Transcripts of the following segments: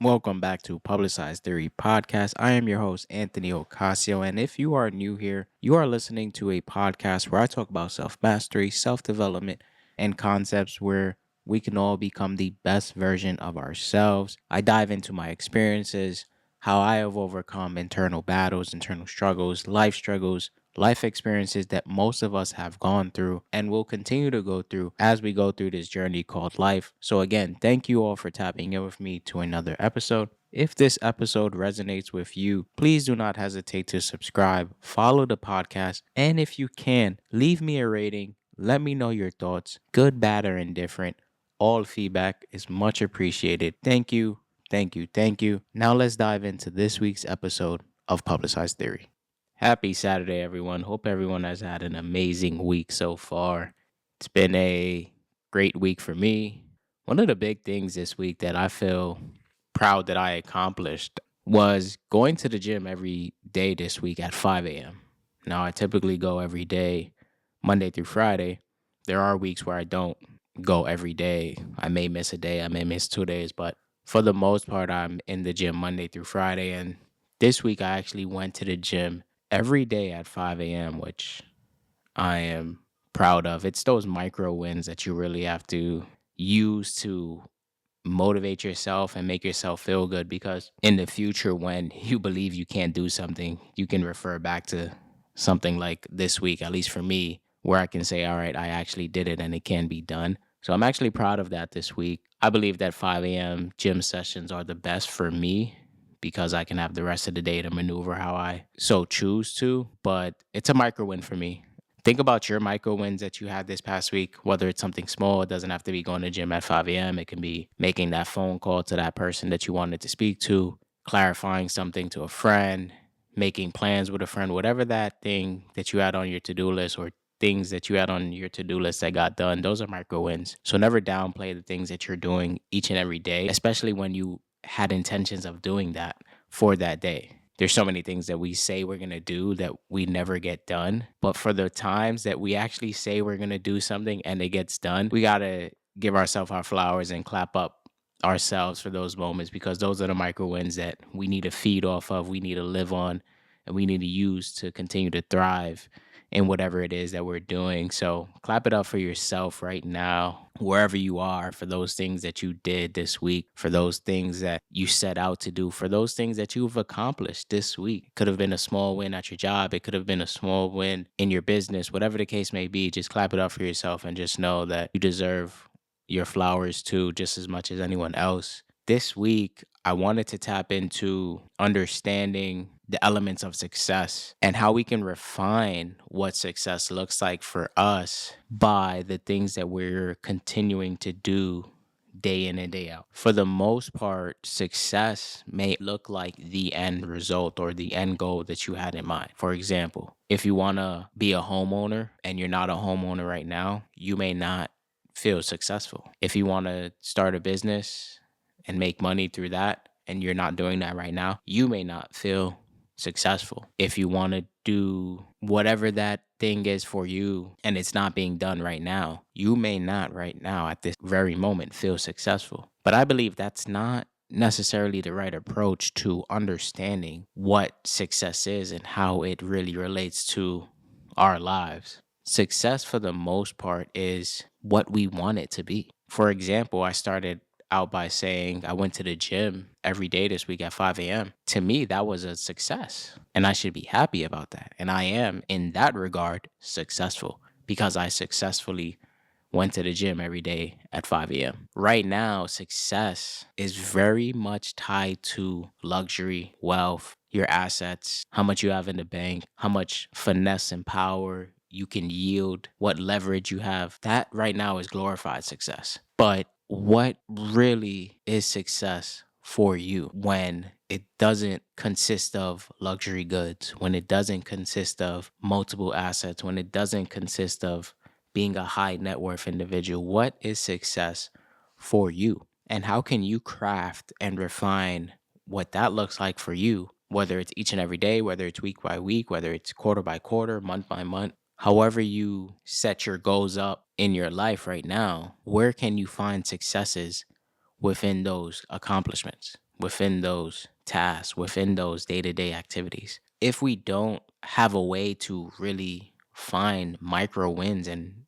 Welcome back to Publicized Theory Podcast. I am your host, Anthony Ocasio, and if you are new here, you are listening to a podcast where I talk about self mastery, self development, and concepts where we can all become the best version of ourselves. I dive into my experiences, how I have overcome internal battles, internal struggles, life experiences that most of us have gone through and will continue to go through as we go through this journey called life. So, again, thank you all for tapping in with me to another episode. If this episode resonates with you, please do not hesitate to subscribe, follow the podcast, and if you can, leave me a rating. Let me know your thoughts, good, bad, or indifferent. All feedback is much appreciated. Thank you, thank you, thank you. Now let's dive into this week's episode of Publicized Theory. Happy Saturday, everyone. Hope everyone has had an amazing week so far. It's been a great week for me. One of the big things this week that I feel proud that I accomplished was going to the gym every day this week at 5 a.m. Now, I typically go every day, Monday through Friday. There are weeks where I don't go every day. I may miss a day, I may miss 2 days, but for the most part, I'm in the gym Monday through Friday. And this week, I actually went to the gym every day at 5 a.m., which I am proud of. It's those micro wins that you really have to use to motivate yourself and make yourself feel good, because in the future, when you believe you can't do something, you can refer back to something like this week, at least for me, where I can say, all right, I actually did it and it can be done. So I'm actually proud of that this week. I believe that 5 a.m. gym sessions are the best for me because I can have the rest of the day to maneuver how I so choose to. But it's a micro win for me. Think about your micro wins that you had this past week, whether it's something small. It doesn't have to be going to the gym at 5 a.m. It can be making that phone call to that person that you wanted to speak to, clarifying something to a friend, making plans with a friend, whatever that thing that you had on your to-do list or things that you had on your to-do list that got done, those are micro wins. So never downplay the things that you're doing each and every day, especially when you had intentions of doing that for that day. There's so many things that we say we're going to do that we never get done. But for the times that we actually say we're going to do something and it gets done, we got to give ourselves our flowers and clap up ourselves for those moments, because those are the micro wins that we need to feed off of, we need to live on, and we need to use to continue to thrive in whatever it is that we're doing. So clap it up for yourself right now, wherever you are, for those things that you did this week, for those things that you set out to do, for those things that you've accomplished this week. It could have been a small win at your job. It could have been a small win in your business, whatever the case may be. Just clap it up for yourself and just know that you deserve your flowers too, just as much as anyone else. This week, I wanted to tap into understanding the elements of success and how we can refine what success looks like for us by the things that we're continuing to do day in and day out. For the most part, success may look like the end result or the end goal that you had in mind. For example, if you want to be a homeowner and you're not a homeowner right now, you may not feel successful. If you want to start a business and make money through that and you're not doing that right now, you may not feel successful. If you want to do whatever that thing is for you and it's not being done right now, you may not right now at this very moment feel successful. But I believe that's not necessarily the right approach to understanding what success is and how it really relates to our lives. Success, for the most part, is what we want it to be. For example, I started out by saying I went to the gym every day this week at 5 a.m. To me, that was a success, and I should be happy about that. And I am, in that regard, successful because I successfully went to the gym every day at 5 a.m. Right now, success is very much tied to luxury, wealth, your assets, how much you have in the bank, how much finesse and power you can yield, what leverage you have. That right now is glorified success. But what really is success for you when it doesn't consist of luxury goods, when it doesn't consist of multiple assets, when it doesn't consist of being a high net worth individual? What is success for you? And how can you craft and refine what that looks like for you, whether it's each and every day, whether it's week by week, whether it's quarter by quarter, month by month? However you set your goals up in your life right now, where can you find successes within those accomplishments? within those tasks, within those day to day activities. If we don't have a way to really find micro wins and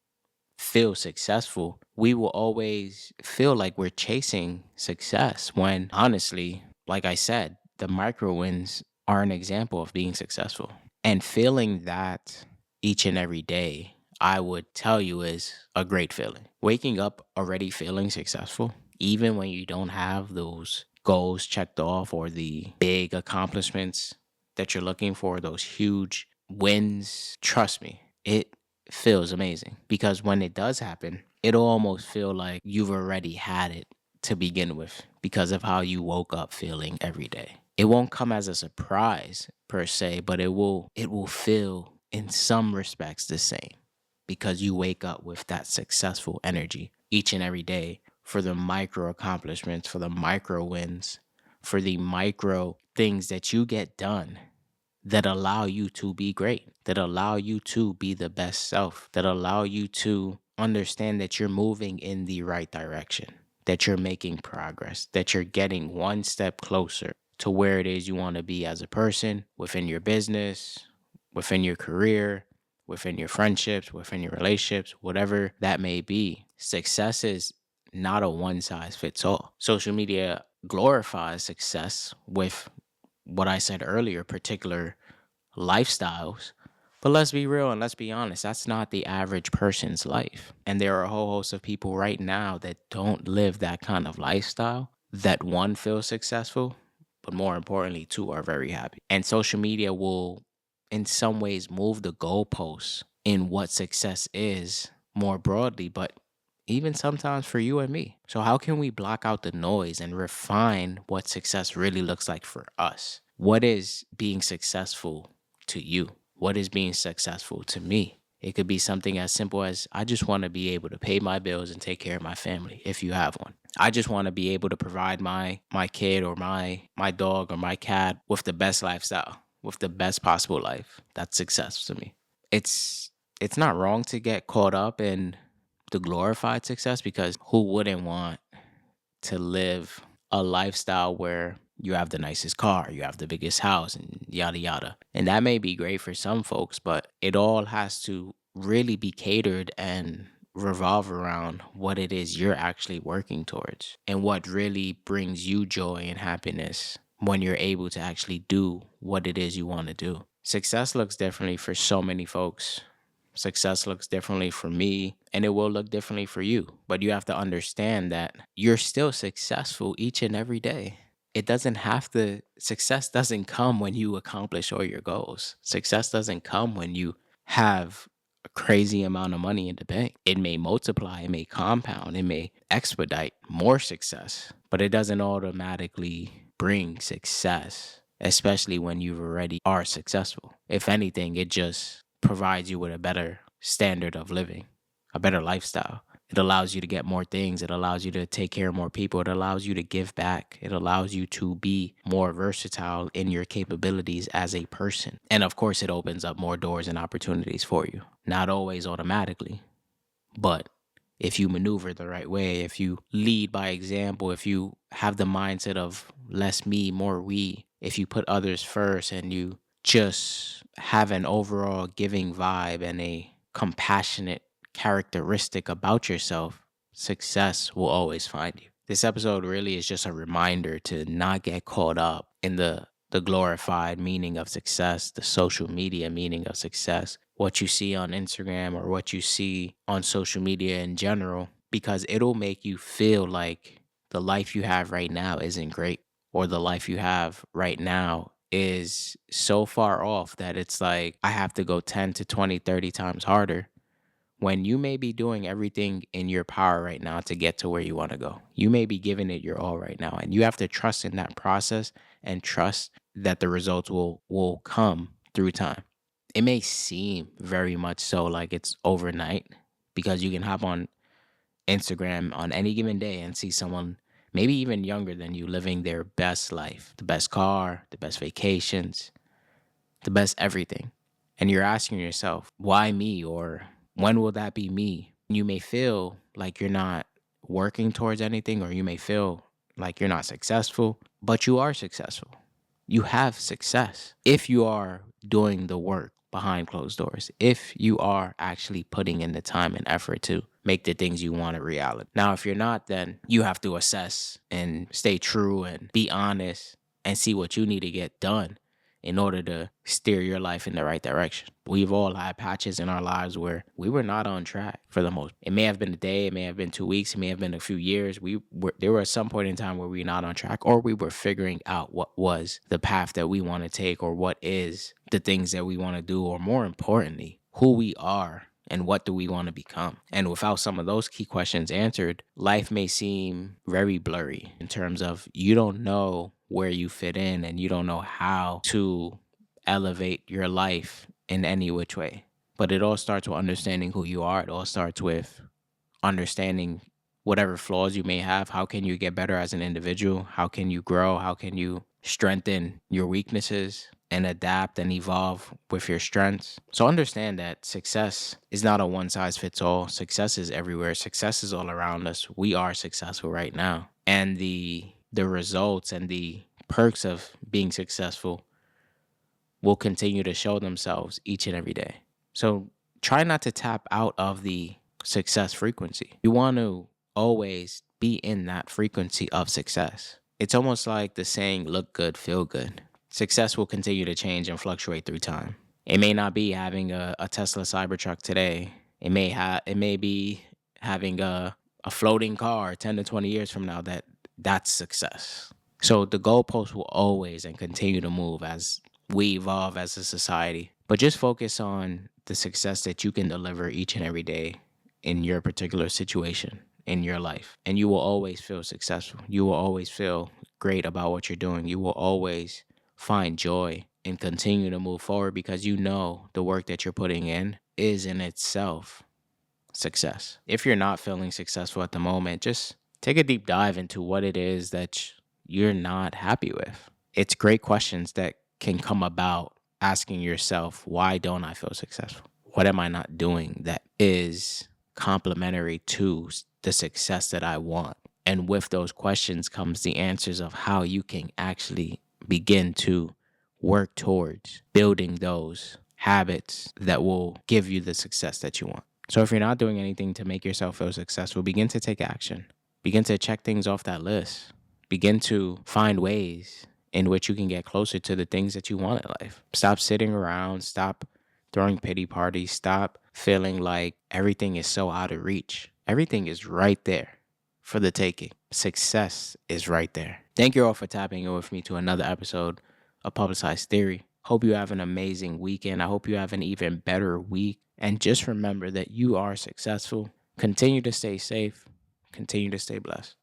feel successful, we will always feel like we're chasing success when honestly, like I said, the micro wins are an example of being successful. And feeling that each and every day, I would tell you is a great feeling. Waking up already feeling successful, even when you don't have those goals checked off or the big accomplishments that you're looking for, those huge wins, trust me, it feels amazing because when it does happen, it'll almost feel like you've already had it to begin with because of how you woke up feeling every day. It won't come as a surprise per se, but it will feel in some respects the same because you wake up with that successful energy each and every day for the micro accomplishments, for the micro wins, for the micro things that you get done that allow you to be great, that allow you to be the best self, that allow you to understand that you're moving in the right direction, that you're making progress, that you're getting one step closer to where it is you want to be as a person, within your business, within your career, within your friendships, within your relationships, whatever that may be. Success is not a one size fits all. Social media glorifies success with what I said earlier, particular lifestyles. But let's be real and let's be honest, that's not the average person's life. And there are a whole host of people right now that don't live that kind of lifestyle, that one, feels successful, but more importantly, two, are very happy. And social media will, in some ways, move the goalposts in what success is more broadly, but even sometimes for you and me. So, how can we block out the noise and refine what success really looks like for us? What is being successful to you? What is being successful to me? It could be something as simple as I just want to be able to pay my bills and take care of my family if you have one. I just want to be able to provide my kid or my dog or my cat with the best lifestyle, with the best possible life. That's success to me. It's not wrong to get caught up in the glorified success because who wouldn't want to live a lifestyle where you have the nicest car, you have the biggest house, and yada yada. And that may be great for some folks, but it all has to really be catered and revolve around what it is you're actually working towards and what really brings you joy and happiness when you're able to actually do what it is you want to do. Success looks differently for so many folks. Success looks differently for me and it will look differently for you. But you have to understand that you're still successful each and every day. It doesn't have to, success doesn't come when you accomplish all your goals. Success doesn't come when you have a crazy amount of money in the bank. It may multiply, it may compound, it may expedite more success, but it doesn't automatically bring success, especially when you already are successful. If anything, it just provides you with a better standard of living, a better lifestyle. It allows you to get more things. It allows you to take care of more people. It allows you to give back. It allows you to be more versatile in your capabilities as a person. And of course, it opens up more doors and opportunities for you. Not always automatically, but if you maneuver the right way, if you lead by example, if you have the mindset of less me, more we, if you put others first and you just have an overall giving vibe and a compassionate characteristic about yourself, success will always find you. This episode really is just a reminder to not get caught up in the glorified meaning of success, the social media meaning of success, what you see on Instagram or what you see on social media in general, because it'll make you feel like the life you have right now isn't great, or the life you have right now is so far off that it's like I have to go 10 to 20, 30 times harder when you may be doing everything in your power right now to get to where you want to go. You may be giving it your all right now, and you have to trust in that process and trust that the results will come through time. It may seem very much so like it's overnight because you can hop on Instagram on any given day and see someone maybe even younger than you living their best life, the best car, the best vacations, the best everything. And you're asking yourself, why me? Or when will that be me? You may feel like you're not working towards anything, or you may feel like you're not successful, but you are successful. You have success if you are doing the work behind closed doors, if you are actually putting in the time and effort to make the things you want a reality. Now, if you're not, then you have to assess and stay true and be honest and see what you need to get done in order to steer your life in the right direction. We've all had patches in our lives where we were not on track for the most. It may have been a day, it may have been 2 weeks, it may have been a few years. There were some point in time where we were not on track, or we were figuring out what was the path that we want to take, or what is the things that we want to do, or more importantly, who we are and what do we want to become. And without some of those key questions answered, life may seem very blurry in terms of you don't know where you fit in and you don't know how to elevate your life in any which way. But it all starts with understanding who you are. It all starts with understanding whatever flaws you may have. How can you get better as an individual? How can you grow? How can you strengthen your weaknesses and adapt and evolve with your strengths? So understand that success is not a one size fits all. Success is everywhere. Success is all around us. We are successful right now. And the results and the perks of being successful will continue to show themselves each and every day. So try not to tap out of the success frequency. You want to always be in that frequency of success. It's almost like the saying, look good, feel good. Success will continue to change and fluctuate through time. It may not be having a Tesla Cybertruck today. It may be having a floating car 10 to 20 years from now. That's success. So the goalposts will always and continue to move as we evolve as a society. But just focus on the success that you can deliver each and every day in your particular situation in your life. And you will always feel successful. You will always feel great about what you're doing. You will always find joy and continue to move forward because you know the work that you're putting in is in itself success. If you're not feeling successful at the moment, just take a deep dive into what it is that you're not happy with. It's great questions that can come about asking yourself, why don't I feel successful? What am I not doing that is complementary to the success that I want? And with those questions comes the answers of how you can actually begin to work towards building those habits that will give you the success that you want. So if you're not doing anything to make yourself feel successful, begin to take action. Begin to check things off that list. Begin to find ways in which you can get closer to the things that you want in life. Stop sitting around. Stop throwing pity parties. Stop feeling like everything is so out of reach. Everything is right there for the taking. Success is right there. Thank you all for tapping in with me to another episode of Publicized Theory. Hope you have an amazing weekend. I hope you have an even better week. And just remember that you are successful. Continue to stay safe. Continue to stay blessed.